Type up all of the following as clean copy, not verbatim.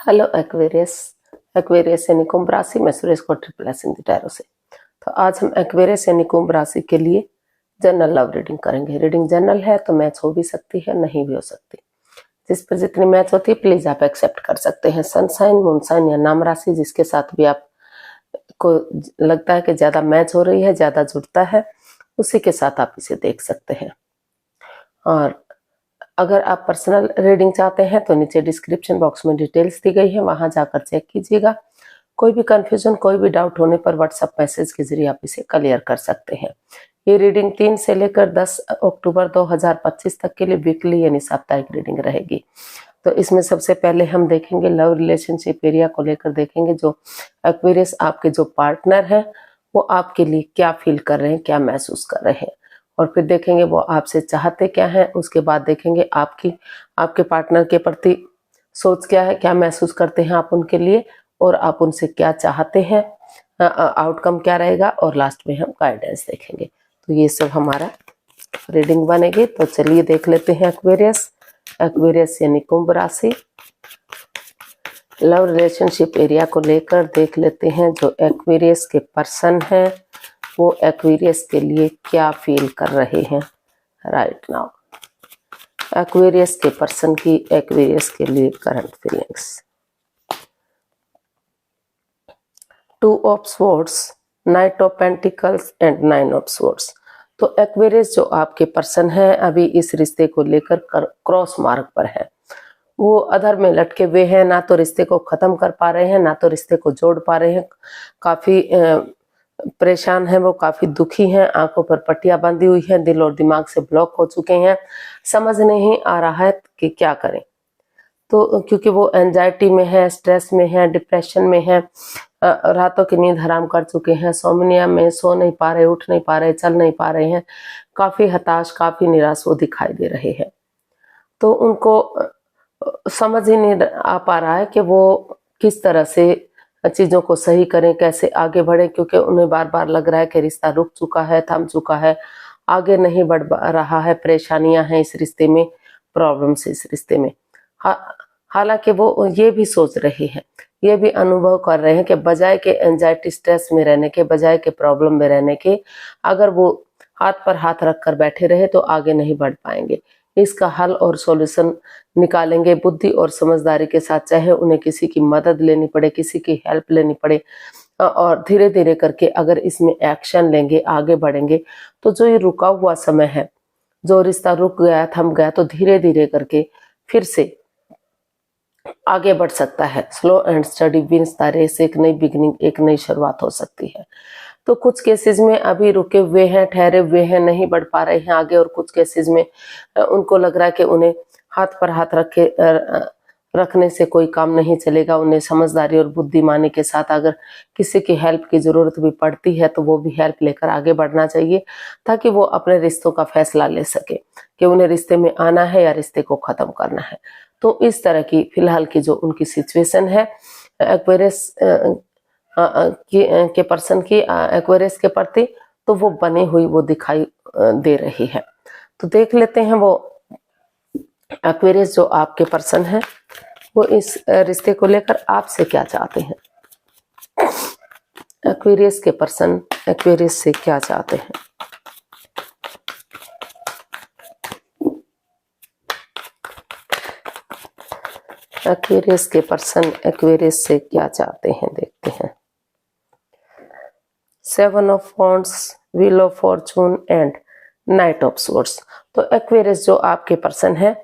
Hello Aquarius. Aquarius यानी कुंभ राशि में सुरेश को ट्रिपल एस हिंदी टैरो से। तो आज हम एक्वेरियस यानी कुंभ राशि के लिए जनरल लव रीडिंग करेंगे। रीडिंग जनरल है तो मैच हो भी सकती है, नहीं भी हो सकती। जिस पर जितनी मैच होती है प्लीज आप एक्सेप्ट कर सकते हैं। सनसाइन, मूनसाइन या नाम राशि जिसके साथ भी आप को लगता है कि ज्यादा मैच हो रही है, ज्यादा जुड़ता है, उसी के साथ आप इसे देख सकते हैं। और अगर आप पर्सनल रीडिंग चाहते हैं तो नीचे डिस्क्रिप्शन बॉक्स में डिटेल्स दी गई है, वहां जाकर चेक कीजिएगा। कोई भी कंफ्यूजन, कोई भी डाउट होने पर व्हाट्सएप मैसेज के जरिए आप इसे क्लियर कर सकते हैं। ये रीडिंग 3 से लेकर 10 अक्टूबर 2025 तक के लिए वीकली यानी साप्ताहिक रीडिंग रहेगी। तो इसमें सबसे पहले हम देखेंगे लव रिलेशनशिप एरिया को लेकर देखेंगे। जो एक्वेरियस आपके जो पार्टनर है वो आपके लिए क्या फील कर रहे हैं, क्या महसूस कर रहे हैं, और फिर देखेंगे वो आपसे चाहते क्या हैं। उसके बाद देखेंगे आपके पार्टनर के प्रति सोच क्या है, क्या महसूस करते हैं आप उनके लिए, और आप उनसे क्या चाहते हैं, आउटकम क्या रहेगा, और लास्ट में हम गाइडेंस देखेंगे। तो ये सब हमारा रीडिंग बनेगी। तो चलिए देख लेते हैं एक्वेरियस। एक्वेरियस यानी कुंभ राशि, लव रिलेशनशिप एरिया को लेकर देख लेते हैं जो एक्वेरियस के पर्सन है वो एक्वेरियस के लिए क्या फील कर रहे हैं राइट नाउ। एक्वेरियस के पर्सन की एक्वेरियस के लिए current feelings. 2 of swords, night of pentacles and 9 of swords. तो एक्वेरियस जो आपके पर्सन है अभी इस रिश्ते को लेकर क्रॉस मार्ग पर है। वो अधर में लटके हुए हैं, ना तो रिश्ते को खत्म कर पा रहे हैं, ना तो रिश्ते को जोड़ पा रहे हैं। काफी परेशान है वो, काफी दुखी हैं, आंखों पर पट्टियां बंधी हुई है, दिल और दिमाग से ब्लॉक हो चुके हैं। समझ नहीं आ रहा है कि क्या करें। तो क्योंकि वो एंजाइटी में है, स्ट्रेस में है, डिप्रेशन में है, रातों की नींद हराम कर चुके हैं, सोमनिया में सो नहीं पा रहे, उठ नहीं पा रहे, चल नहीं पा रहे हैं, काफी हताश, काफी निराश वो दिखाई दे रहे हैं। तो उनको समझ ही नहीं आ पा रहा है कि वो किस तरह से चीजों को सही करें, कैसे आगे बढ़े, क्योंकि उन्हें बार बार लग रहा है कि रिश्ता रुक चुका है, थम चुका है, आगे नहीं बढ़ रहा है, परेशानियां हैं इस रिश्ते में, प्रॉब्लम्स इस रिश्ते में। हालांकि वो ये भी सोच रहे हैं, ये भी अनुभव कर रहे हैं कि बजाय के एंजाइटी स्ट्रेस में रहने के, बजाय के प्रॉब्लम में रहने के, अगर वो हाथ पर हाथ रख कर बैठे रहे तो आगे नहीं बढ़ पाएंगे। इसका हल और सॉल्यूशन निकालेंगे बुद्धि और समझदारी के साथ, चाहे उन्हें किसी की मदद लेनी पड़े, किसी की हेल्प लेनी पड़े, और धीरे धीरे करके अगर इसमें एक्शन लेंगे, आगे बढ़ेंगे, तो जो ये रुका हुआ समय है, जो रिश्ता रुक गया, थम गया, तो धीरे धीरे करके फिर से आगे बढ़ सकता है। Slow and steady wins the race, एक नई बिगिनिंग, एक नई शुरुआत हो सकती है। तो कुछ केसेस में अभी रुके हुए हैं, ठहरे हुए हैं, नहीं बढ़ पा रहे हैं आगे, और कुछ केसेस में उनको लग रहा है कि उन्हें हाथ पर हाथ रखने से कोई काम नहीं चलेगा। उन्हें समझदारी और बुद्धिमानी के साथ अगर किसी की हेल्प की जरूरत भी पड़ती है तो वो भी हेल्प लेकर आगे बढ़ना चाहिए, ताकि वो अपने रिश्तों का फैसला ले सके कि उन्हें रिश्ते में आना है या रिश्ते को खत्म करना है। तो इस तरह की फिलहाल की जो उनकी सिचुएशन है एक्वेरियस के पर्सन की एक्वेरियस के प्रति, तो वो बनी हुई वो दिखाई दे रही है। तो देख लेते हैं वो एक्वेरियस जो आपके पर्सन है वो इस रिश्ते को लेकर आपसे क्या चाहते हैं। एक्वेरियस के पर्सन एक्वेरियस से क्या चाहते हैं। एक्वेरियस के पर्सन एक्वेरियस से क्या चाहते हैं, देखते हैं। 7 of wands, wheel of Fortune and night of swords. तो एक्वेरियस जो आपके पर्सन है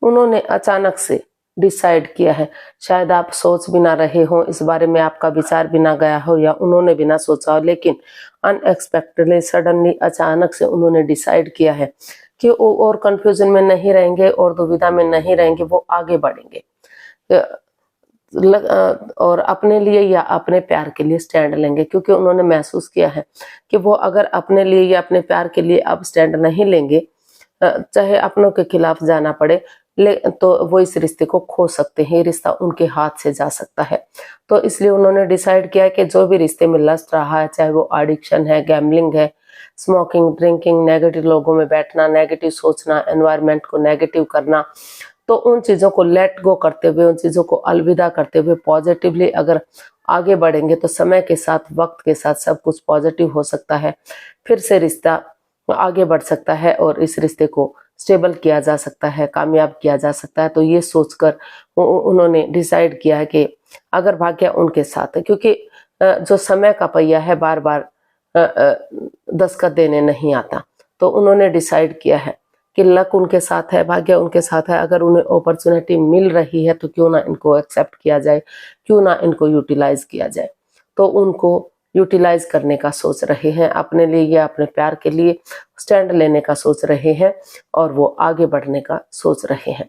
उन्होंने अचानक से डिसाइड किया है, शायद आप सोच भी ना रहे हो, इस बारे में आपका विचार भी ना गया हो, या उन्होंने भी ना सोचा हो, लेकिन अनएक्सपेक्टेडली, सडनली, अचानक से उन्होंने डिसाइड किया है कि वो और कंफ्यूजन में नहीं रहेंगे और दुविधा में नहीं रहेंगे, वो आगे बढ़ेंगे और अपने लिए या अपने प्यार के लिए स्टैंड लेंगे। क्योंकि उन्होंने महसूस किया है कि वो अगर अपने लिए या अपने प्यार के लिए अब स्टैंड नहीं लेंगे, चाहे अपनों के खिलाफ जाना पड़े, तो वो इस रिश्ते को खो सकते हैं, ये रिश्ता उनके हाथ से जा सकता है। तो इसलिए उन्होंने डिसाइड किया कि जो भी रिश्ते में लस्ट रहा है, चाहे वो एडिक्शन है, गैम्बलिंग है, स्मोकिंग, ड्रिंकिंग, नेगेटिव लोगों में बैठना, नेगेटिव सोचना, एनवायरनमेंट को नेगेटिव करना, तो उन चीज़ों को लेट गो करते हुए, उन चीज़ों को अलविदा करते हुए पॉजिटिवली अगर आगे बढ़ेंगे तो समय के साथ, वक्त के साथ सब कुछ पॉजिटिव हो सकता है। फिर से रिश्ता आगे बढ़ सकता है और इस रिश्ते को स्टेबल किया जा सकता है, कामयाब किया जा सकता है। तो ये सोचकर उन्होंने डिसाइड किया है कि अगर भाग्य उनके साथ है, क्योंकि जो समय का पहिया है बार बार दस्तखत देने नहीं आता। तो उन्होंने डिसाइड किया है कि लक उनके साथ है, भाग्य उनके साथ है। अगर उन्हें अपॉर्चुनिटी मिल रही है तो क्यों ना इनको एक्सेप्ट किया जाए, क्यों ना इनको यूटिलाइज किया जाए। तो उनको यूटिलाइज करने का सोच रहे हैं, अपने लिए या अपने प्यार के लिए स्टैंड लेने का सोच रहे हैं और वो आगे बढ़ने का सोच रहे हैं।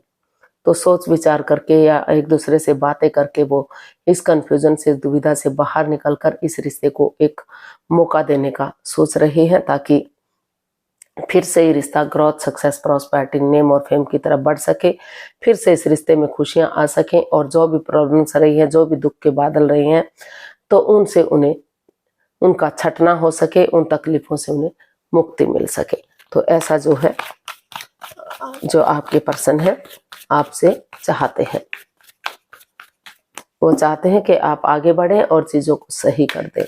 तो सोच विचार करके या एक दूसरे से बातें करके वो इस कंफ्यूजन से, दुविधा से बाहर निकलकर इस रिश्ते को एक मौका देने का सोच रहे हैं, ताकि फिर से ये रिश्ता ग्रोथ, सक्सेस, प्रॉस्पेरिटी, नेम और फेम की तरफ बढ़ सके। फिर से इस रिश्ते में खुशियां आ सकें और जो भी प्रॉब्लम्स रही हैं, जो भी दुख के बादल रहे हैं, तो उनसे उन्हें उनका छटना हो सके, उन तकलीफों से उन्हें मुक्ति मिल सके। तो ऐसा जो है, जो आपके पर्सन है आपसे चाहते हैं, वो चाहते हैं कि आप आगे बढ़ें और चीजों को सही कर दें।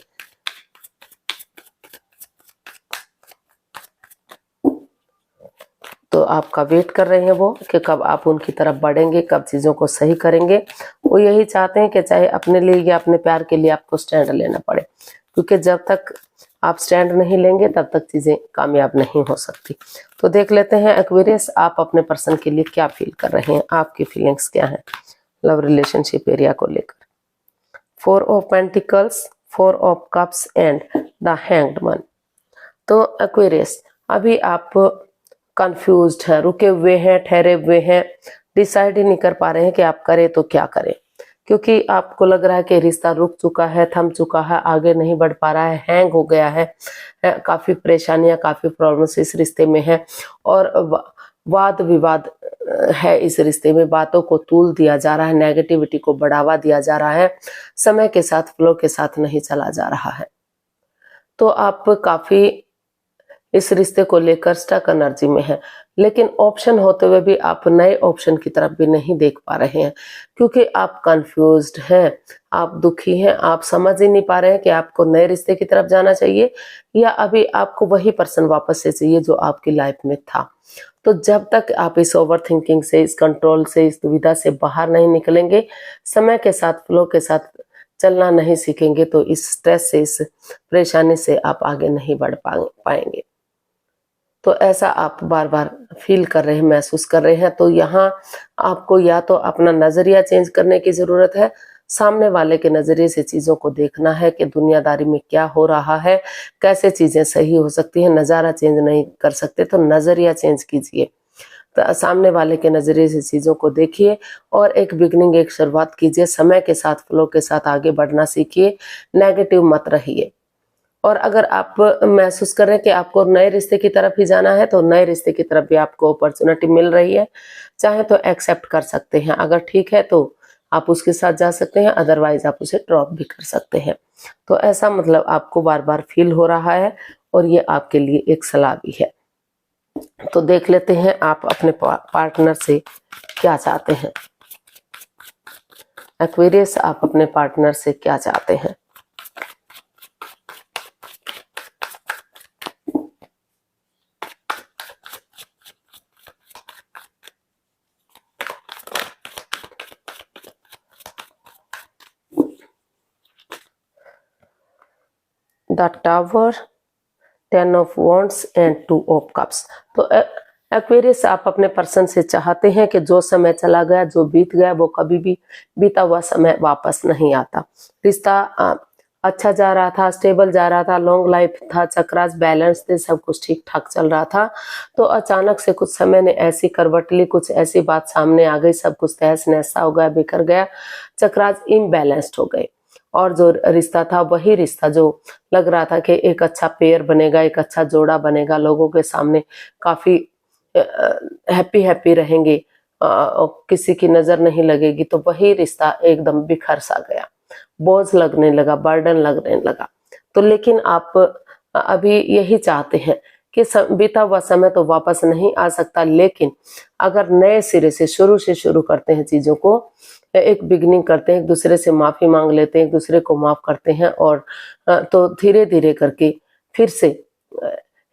तो आपका वेट कर रहे हैं वो कि कब आप उनकी तरफ बढ़ेंगे, कब चीज़ों को सही करेंगे। वो यही चाहते हैं कि चाहे अपने लिए या अपने प्यार के लिए आपको स्टैंड लेना पड़े, क्योंकि जब तक आप स्टैंड नहीं लेंगे तब तक चीज़ें कामयाब नहीं हो सकती। तो देख लेते हैं एक्वेरियस, आप अपने पर्सन के लिए क्या फील कर रहे हैं, आपकी फीलिंग्स क्या हैं लव रिलेशनशिप एरिया को लेकर। 4 of pentacles, 4 of cups and the hanged man. तो एक्वेरियस, अभी आप कंफ्यूज्ड हैं, रुके हुए हैं, ठहरे हुए हैं, डिसाइड ही नहीं कर पा रहे हैं कि आप करें तो क्या करें, क्योंकि आपको लग रहा है कि रिश्ता रुक चुका है, थम चुका है, आगे नहीं बढ़ पा रहा है, हैंग हो गया है। काफी परेशानियां, काफी प्रॉब्लम्स इस रिश्ते में है और वाद विवाद है इस रिश्ते में। बातों को तूल दिया जा रहा है, नेगेटिविटी को बढ़ावा दिया जा रहा है, समय के साथ, फ्लो के साथ नहीं चला जा रहा है। तो आप काफी इस रिश्ते को लेकर स्टक एनर्जी में है, लेकिन ऑप्शन होते हुए भी आप नए ऑप्शन की तरफ भी नहीं देख पा रहे हैं, क्योंकि आप कंफ्यूज्ड हैं, आप दुखी हैं, आप समझ ही नहीं पा रहे हैं कि आपको नए रिश्ते की तरफ जाना चाहिए या अभी आपको वही पर्सन वापस से चाहिए जो आपकी लाइफ में था। तो जब तक आप इस ओवर थिंकिंग से, इस कंट्रोल से, इस दुविधा से बाहर नहीं निकलेंगे, समय के साथ, फ्लो के साथ चलना नहीं सीखेंगे, तो इस स्ट्रेस से, इस परेशानी से आप आगे नहीं बढ़ पाएंगे। तो ऐसा आप बार बार फील कर रहे हैं, महसूस कर रहे हैं। तो यहाँ आपको या तो अपना नजरिया चेंज करने की जरूरत है, सामने वाले के नजरिए से चीजों को देखना है कि दुनियादारी में क्या हो रहा है, कैसे चीजें सही हो सकती हैं। नजारा चेंज नहीं कर सकते तो नजरिया चेंज कीजिए, तो सामने वाले के नजरिए से चीजों को देखिए और एक बिगनिंग, एक शुरुआत कीजिए। समय के साथ, फ्लो के साथ आगे बढ़ना सीखिए, नेगेटिव मत रहिए। और अगर आप महसूस कर रहे हैं कि आपको नए रिश्ते की तरफ ही जाना है, तो नए रिश्ते की तरफ भी आपको अपॉर्चुनिटी मिल रही है, चाहे तो एक्सेप्ट कर सकते हैं। अगर ठीक है तो आप उसके साथ जा सकते हैं, अदरवाइज आप उसे ड्रॉप भी कर सकते हैं। तो ऐसा मतलब आपको बार बार फील हो रहा है और ये आपके लिए एक सलाह भी है। तो देख लेते हैं आप अपने पार्टनर से क्या चाहते हैं। एक्वेरियस, आप अपने पार्टनर से क्या चाहते हैं। The tower, 10 of wands and 2 of cups. तो एक्वेरियस, आप अपने पर्सन से चाहते हैं कि जो समय चला गया, जो बीत गया, वो कभी भी बीता हुआ समय वापस नहीं आता। रिश्ता अच्छा जा रहा था, स्टेबल जा रहा था, लॉन्ग लाइफ था, चक्रास बैलेंस थे, सब कुछ ठीक ठाक चल रहा था। तो अचानक से कुछ समय ने ऐसी करवट ली, कुछ ऐसी बात सामने आ गई, सब कुछ तहस नहसा हो गया, बिखर गया, चक्रास इम्बैलेंस्ड हो गए। और जो रिश्ता था वही रिश्ता जो लग रहा था कि एक अच्छा पेयर बनेगा, एक अच्छा जोड़ा बनेगा, लोगों के सामने काफी हैप्पी हैप्पी रहेंगे, किसी की नजर नहीं लगेगी, तो वही रिश्ता एकदम बिखर सा गया, बोझ लगने लगा, बर्डन लगने लगा। तो लेकिन आप अभी यही चाहते हैं कि बीता हुआ समय तो वापस नहीं आ सकता, लेकिन अगर नए सिरे से शुरू करते हैं चीजों को, एक बिगनिंग करते हैं, एक दूसरे से माफी मांग लेते हैं, एक दूसरे को माफ करते हैं, और तो धीरे धीरे करके फिर से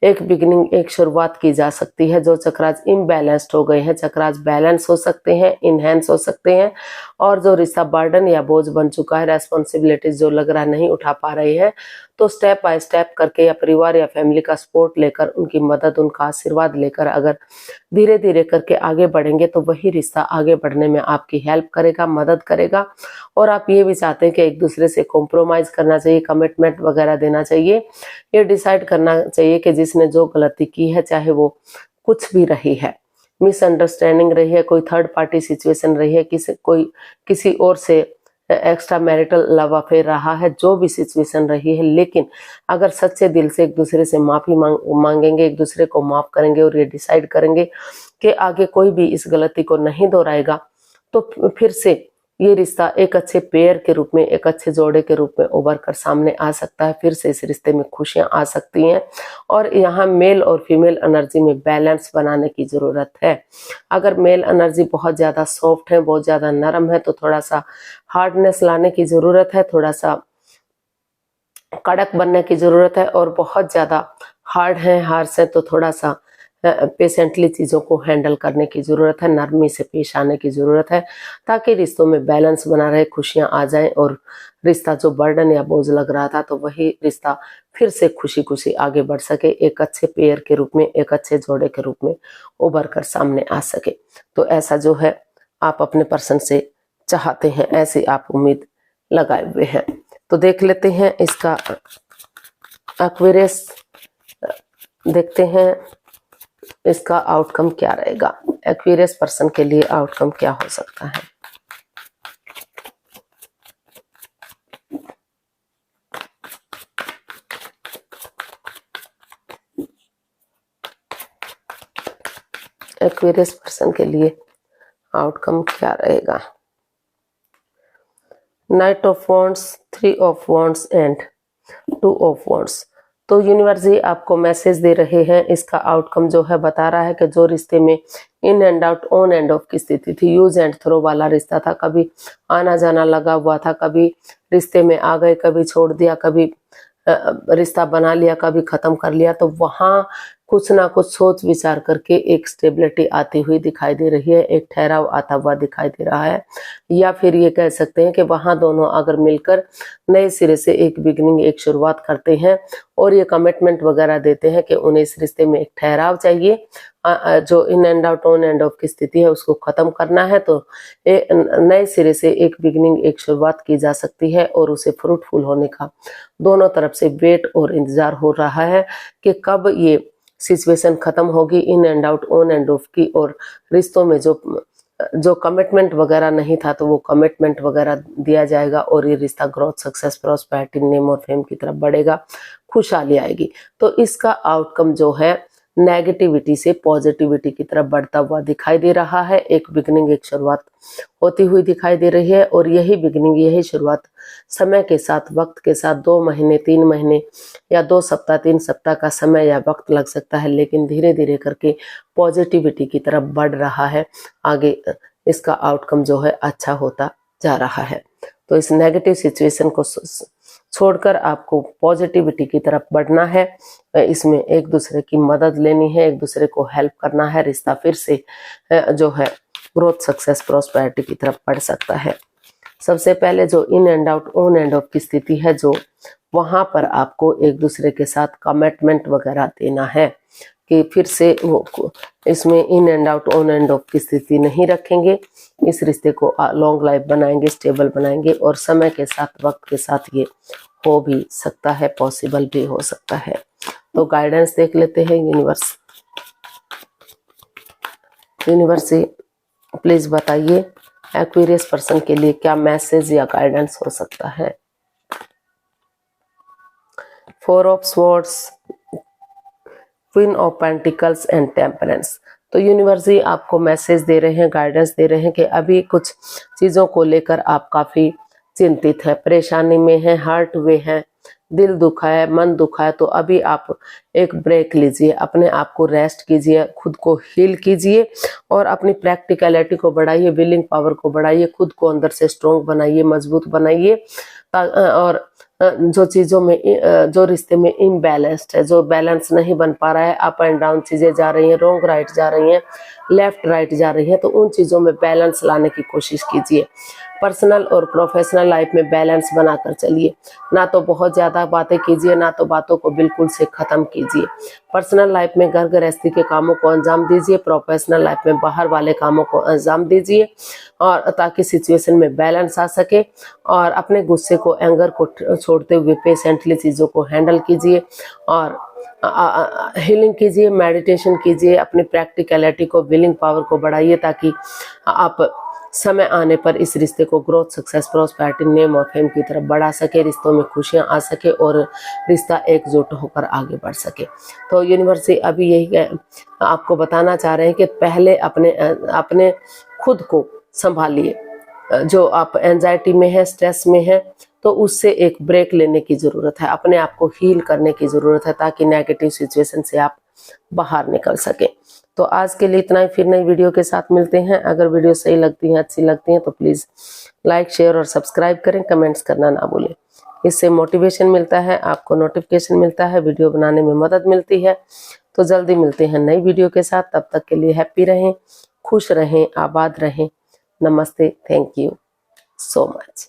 एक बिगनिंग, एक शुरुआत की जा सकती है। जो चक्रास इम्बैलेंस्ड हो गए हैं, चक्रास बैलेंस हो सकते हैं, इनहेंस हो सकते हैं, और जो रिश्ता बर्डन या बोझ बन चुका है, रेस्पॉन्सिबिलिटीज जो लग रहा नहीं उठा पा रही है, तो स्टेप बाय स्टेप करके या परिवार या फैमिली का सपोर्ट लेकर, उनकी मदद, उनका आशीर्वाद लेकर अगर धीरे धीरे करके आगे बढ़ेंगे तो वही रिश्ता आगे बढ़ने में आपकी हेल्प करेगा, मदद करेगा। और आप ये भी चाहते हैं कि एक दूसरे से कॉम्प्रोमाइज करना चाहिए, कमिटमेंट वगैरह देना चाहिए, ये डिसाइड करना चाहिए कि जिसने जो गलती की है, चाहे वो कुछ भी रही है, मिसअंडरस्टैंडिंग रही है, कोई थर्ड पार्टी सिचुएशन रही है, किसी और से एक्स्ट्रा मैरिटल लव अफेयर रहा है, जो भी सिचुएशन रही है, लेकिन अगर सच्चे दिल से एक दूसरे से माफी मांगेंगे, एक दूसरे को माफ करेंगे और ये डिसाइड करेंगे कि आगे कोई भी इस गलती को नहीं दोहराएगा, तो फिर से ये रिश्ता एक अच्छे पेयर के रूप में, एक अच्छे जोड़े के रूप में उभर कर सामने आ सकता है। फिर से इस रिश्ते में खुशियां आ सकती हैं, और यहाँ मेल और फीमेल एनर्जी में बैलेंस बनाने की जरूरत है। अगर मेल एनर्जी बहुत ज्यादा सॉफ्ट है, बहुत ज्यादा नरम है, तो थोड़ा सा हार्डनेस लाने की जरूरत है, थोड़ा सा कड़क बनने की जरूरत है, और बहुत ज्यादा हार्ड है, हार्श है, तो थोड़ा सा पेशेंटली चीजों को हैंडल करने की जरूरत है, नरमी से पेश आने की जरूरत है, ताकि रिश्तों में बैलेंस बना रहे, खुशियां आ जाएं, और रिश्ता जो बर्डन या बोझ लग रहा था, तो वही रिश्ता फिर से खुशी खुशी आगे बढ़ सके, एक अच्छे पेयर के रूप में, एक अच्छे जोड़े के रूप में उभर कर सामने आ सके। तो ऐसा जो है आप अपने पर्सन से चाहते हैं, ऐसी आप उम्मीद लगाए हुए हैं। तो देख लेते हैं इसका एक्वेरियस, देखते हैं इसका आउटकम क्या रहेगा। एक्वेरियस पर्सन के लिए आउटकम क्या हो सकता है। एक्वेरियस पर्सन के लिए आउटकम क्या रहेगा। Night of wands, 3 of wands and 2 of wands. तो यूनिवर्स जी आपको मैसेज दे रहे हैं, इसका आउटकम जो है बता रहा है कि जो रिश्ते में in and out, on end of की स्थिति थी, यूज एंड थ्रो वाला रिश्ता था, कभी आना जाना लगा हुआ था, कभी रिश्ते में आ गए, कभी छोड़ दिया, कभी रिश्ता बना लिया, कभी खत्म कर लिया, तो वहां कुछ ना कुछ सोच विचार करके एक स्टेबिलिटी आती हुई दिखाई दे रही है, एक ठहराव आता हुआ दिखाई दे रहा है। या फिर ये कह सकते हैं कि वहां दोनों अगर मिलकर नए सिरे से एक बिगनिंग, एक शुरुआत करते हैं, और ये कमिटमेंट वगैरह देते हैं कि उन्हें इस रिश्ते में एक ठहराव चाहिए, जो in and out, on end of की स्थिति है उसको खत्म करना है, तो नए सिरे से एक बिगनिंग, एक शुरुआत की जा सकती है, और उसे फ्रूटफुल होने का दोनों तरफ से वेट और इंतजार हो रहा है कि कब ये सिचुएशन खत्म होगी, in and out, on end of की, और रिश्तों में जो कमिटमेंट वगैरह नहीं था, तो वो कमिटमेंट वगैरह दिया जाएगा, और ये रिश्ता ग्रोथ, सक्सेस, प्रॉस्पेरिटी, नेम और फेम की तरफ बढ़ेगा, खुशहाली आएगी। तो इसका आउटकम जो है नेगेटिविटी से पॉजिटिविटी की तरफ बढ़ता हुआ दिखाई दे रहा है। एक बिगनिंग, एक शुरुआत होती हुई दिखाई दे रही है, और यही बिगनिंग, यही शुरुआत समय के साथ, वक्त के साथ 2 महीने, 3 महीने या 2 सप्ताह, 3 सप्ताह का समय या वक्त लग सकता है, लेकिन धीरे धीरे करके पॉजिटिविटी की तरफ बढ़ रहा है। आगे इसका आउटकम जो है अच्छा होता जा रहा है। तो इस नेगेटिव सिचुएशन को छोड़कर आपको पॉजिटिविटी की तरफ बढ़ना है, इसमें एक दूसरे की मदद लेनी है, एक दूसरे को हेल्प करना है, रिश्ता फिर से जो है ग्रोथ, सक्सेस, प्रॉस्पेरिटी की तरफ बढ़ सकता है। सबसे पहले जो in and out, on end of की स्थिति है, जो वहां पर आपको एक दूसरे के साथ कमिटमेंट वगैरह देना है कि फिर से वो इसमें in and out, on end of की स्थिति नहीं रखेंगे, इस रिश्ते को लॉन्ग लाइफ बनाएंगे, स्टेबल बनाएंगे, और समय के साथ, वक्त के साथ ये हो भी सकता है, पॉसिबल भी हो सकता है। तो गाइडेंस देख लेते हैं यूनिवर्स। यूनिवर्स से प्लीज बताइए एक्वेरियस पर्सन के लिए क्या मैसेज या गाइडेंस हो सकता है। 4 of swords, queen of pentacles and temperance. तो यूनिवर्स ही आपको मैसेज दे रहे हैं, गाइडेंस दे रहे हैं कि अभी कुछ चीजों को लेकर आप काफी चिंतित है, परेशानी में है, हर्ट हुए हैं, दिल दुखा है, मन दुखा है, तो अभी आप एक ब्रेक लीजिए, अपने आप को रेस्ट कीजिए, खुद को हील कीजिए और अपनी प्रैक्टिकलिटी को बढ़ाइए, विलिंग पावर को बढ़ाइए, खुद को अंदर से स्ट्रॉन्ग बनाइए, मजबूत बनाइए। और जो चीज़ों में जो रिश्ते में इम्बैलेंस्ड है, जो बैलेंस नहीं बन पा रहा है, अप एंड डाउन चीज़ें जा रही हैं, रॉन्ग राइट जा रही हैं, लेफ्ट राइट जा रही है, तो उन चीज़ों में बैलेंस लाने की कोशिश कीजिए। पर्सनल और प्रोफेशनल लाइफ में बैलेंस बनाकर चलिए, ना तो बहुत ज़्यादा बातें कीजिए, ना तो बातों को बिल्कुल से ख़त्म कीजिए। पर्सनल लाइफ में घर गृहस्थी के कामों को अंजाम दीजिए, प्रोफेशनल लाइफ में बाहर वाले कामों को अंजाम दीजिए, और ताकि सिचुएशन में बैलेंस आ सके। और अपने गुस्से को, एंगर को छोड़ते हुए पेशेंटली चीज़ों को हैंडल कीजिए और हीलिंग कीजिए, मेडिटेशन कीजिए, अपनी प्रैक्टिकलिटी को, विलिंग पावर को बढ़ाइए, ताकि आप समय आने पर इस रिश्ते को ग्रोथ, सक्सेस, प्रॉस्पेरिटी, नेम और फेम की तरफ बढ़ा सके, रिश्तों में खुशियां आ सके और रिश्ता एकजुट होकर आगे बढ़ सके। तो यूनिवर्स अभी यही आपको बताना चाह रहे हैं कि पहले अपने खुद को संभालिए। जो आप एंजाइटी में है, स्ट्रेस में है, तो उससे एक ब्रेक लेने की ज़रूरत है, अपने आप को हील करने की ज़रूरत है, ताकि नेगेटिव सिचुएशन से आप बाहर निकल सके। तो आज के लिए इतना ही, फिर नई वीडियो के साथ मिलते हैं। अगर वीडियो सही लगती है, अच्छी लगती है, तो प्लीज़ लाइक, शेयर और सब्सक्राइब करें, कमेंट्स करना ना भूलें। इससे मोटिवेशन मिलता है, आपको नोटिफिकेशन मिलता है, वीडियो बनाने में मदद मिलती है। तो जल्दी मिलते हैं नई वीडियो के साथ, तब तक के लिए हैप्पी रहें, खुश रहें, आबाद रहें। नमस्ते, थैंक यू सो मच।